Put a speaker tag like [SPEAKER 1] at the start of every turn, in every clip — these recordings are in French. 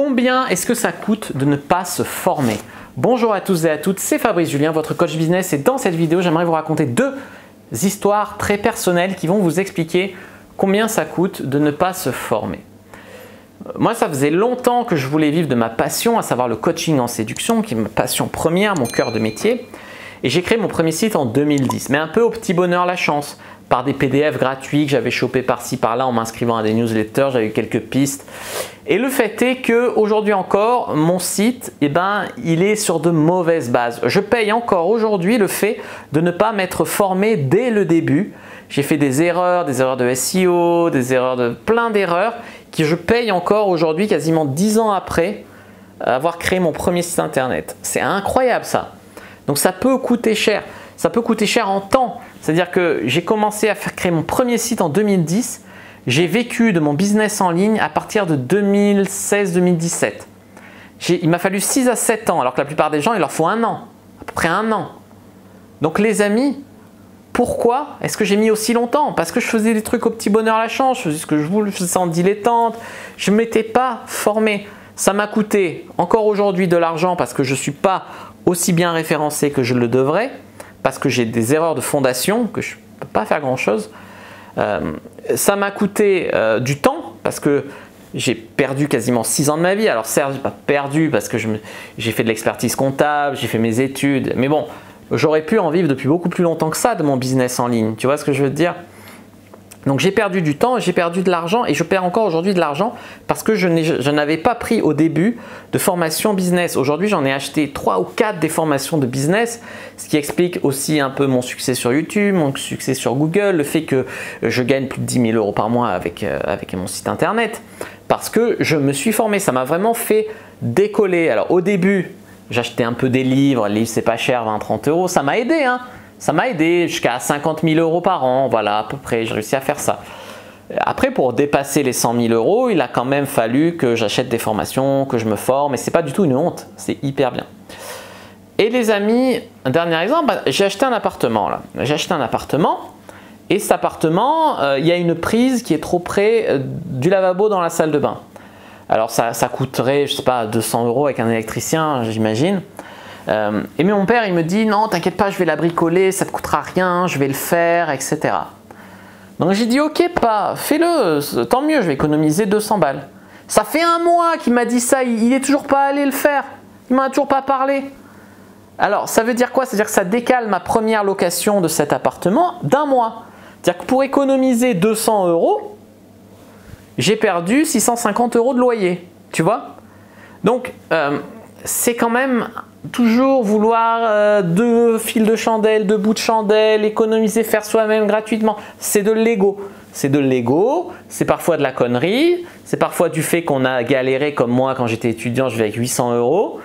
[SPEAKER 1] Combien est-ce que ça coûte de ne pas se former? Bonjour à tous et à toutes, c'est Fabrice Julien, votre coach business, et dans cette vidéo, j'aimerais vous raconter deux histoires très personnelles qui vont vous expliquer combien ça coûte de ne pas se former. Moi, ça faisait longtemps que je voulais vivre de ma passion, à savoir le coaching en séduction, qui est ma passion première, mon cœur de métier. Et j'ai créé mon premier site en 2010, mais un peu au petit bonheur la chance, par des PDF gratuits que j'avais chopés par-ci par-là en m'inscrivant à des newsletters, j'avais eu quelques pistes. Et le fait est qu'aujourd'hui encore, mon site, il est sur de mauvaises bases. Je paye encore aujourd'hui le fait de ne pas m'être formé dès le début. J'ai fait des erreurs de SEO, des erreurs de plein d'erreurs que je paye encore aujourd'hui, quasiment 10 ans après avoir créé mon premier site internet. C'est incroyable ça. Donc ça peut coûter cher. Ça peut coûter cher en temps. C'est-à-dire que j'ai commencé à créer mon premier site en 2010. J'ai vécu de mon business en ligne à partir de 2016-2017. Il m'a fallu 6 à 7 ans, alors que la plupart des gens, il leur faut un an, à peu près un an. Donc les amis, pourquoi est-ce que j'ai mis aussi longtemps? Parce que je faisais des trucs au petit bonheur la chance, je faisais ce que je voulais, je faisais ça en dilettante, je ne m'étais pas formé. Ça m'a coûté encore aujourd'hui de l'argent parce que je ne suis pas aussi bien référencé que je le devrais, parce que j'ai des erreurs de fondation, que je ne peux pas faire grand-chose. Ça m'a coûté du temps, parce que j'ai perdu quasiment 6 ans de ma vie. Alors certes, je n'ai pas perdu parce que j'ai fait de l'expertise comptable, j'ai fait mes études, mais bon, j'aurais pu en vivre depuis beaucoup plus longtemps que ça de mon business en ligne. Tu vois ce que je veux te dire? Donc j'ai perdu du temps, j'ai perdu de l'argent et je perds encore aujourd'hui de l'argent parce que je n'avais pas pris au début de formation business. Aujourd'hui, j'en ai acheté 3 ou 4 des formations de business, ce qui explique aussi un peu mon succès sur YouTube, mon succès sur Google, le fait que je gagne plus de 10 000 € par mois avec mon site internet parce que je me suis formé. Ça m'a vraiment fait décoller. Alors au début, j'achetais un peu des livres, les livres c'est pas cher, 20-30 €, ça m'a aidé hein. Ça m'a aidé jusqu'à 50 000 € par an, voilà à peu près, j'ai réussi à faire ça. Après, pour dépasser les 100 000 €, il a quand même fallu que j'achète des formations, que je me forme, et c'est pas du tout une honte, c'est hyper bien. Et les amis, un dernier exemple, j'ai acheté un appartement là. J'ai acheté un appartement, et cet appartement, il y a une prise qui est trop près du lavabo dans la salle de bain. Alors ça coûterait, je sais pas, 200 € avec un électricien, j'imagine. Et mais mon père il me dit non t'inquiète pas, je vais la bricoler, ça te coûtera rien, je vais le faire, etc. Donc j'ai dit ok, pas, fais-le, tant mieux, je vais économiser 200 balles. Ça fait un mois qu'il m'a dit ça, il est toujours pas allé le faire, il m'en a toujours pas parlé. Alors ça veut dire quoi? C'est-à-dire que ça décale ma première location de cet appartement d'un mois. C'est-à-dire que pour économiser 200 €, j'ai perdu 650 € de loyer, tu vois. Donc c'est quand même toujours vouloir 2 fils de chandelle, 2 bouts de chandelle, économiser, faire soi-même gratuitement. C'est de l'ego. C'est de l'ego, c'est parfois de la connerie, c'est parfois du fait qu'on a galéré comme moi quand j'étais étudiant, je vivais avec 800 €.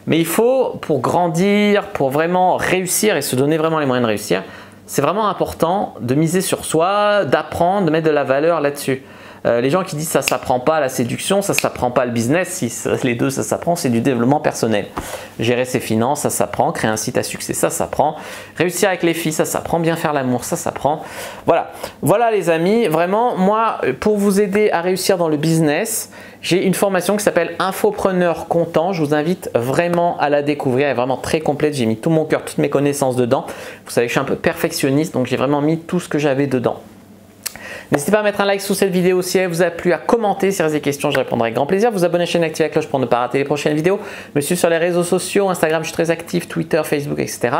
[SPEAKER 1] Mais il faut, pour grandir, pour vraiment réussir et se donner vraiment les moyens de réussir, c'est vraiment important de miser sur soi, d'apprendre, de mettre de la valeur là-dessus. Les gens qui disent ça ne s'apprend pas la séduction, ça ne s'apprend pas le business, si les deux ça s'apprend, c'est du développement personnel. Gérer ses finances, ça s'apprend, créer un site à succès, ça s'apprend, réussir avec les filles, ça s'apprend, bien faire l'amour, ça s'apprend. Voilà. Voilà les amis, vraiment moi pour vous aider à réussir dans le business, j'ai une formation qui s'appelle Infopreneur Content, je vous invite vraiment à la découvrir, elle est vraiment très complète, j'ai mis tout mon cœur, toutes mes connaissances dedans. Vous savez que je suis un peu perfectionniste, donc j'ai vraiment mis tout ce que j'avais dedans. N'hésitez pas à mettre un like sous cette vidéo si elle vous a plu, à commenter si vous avez des questions, je répondrai avec grand plaisir. Vous abonner à la chaîne, activer la cloche pour ne pas rater les prochaines vidéos. Me suivre sur les réseaux sociaux, Instagram, je suis très actif, Twitter, Facebook, etc.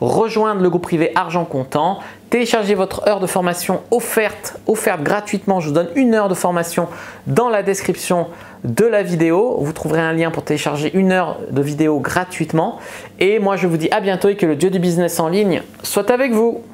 [SPEAKER 1] Rejoindre le groupe privé Argent Comptant. Téléchargez votre heure de formation offerte gratuitement. Je vous donne 1 heure de formation dans la description de la vidéo. Vous trouverez un lien pour télécharger 1 heure de vidéo gratuitement. Et moi, je vous dis à bientôt et que le dieu du business en ligne soit avec vous.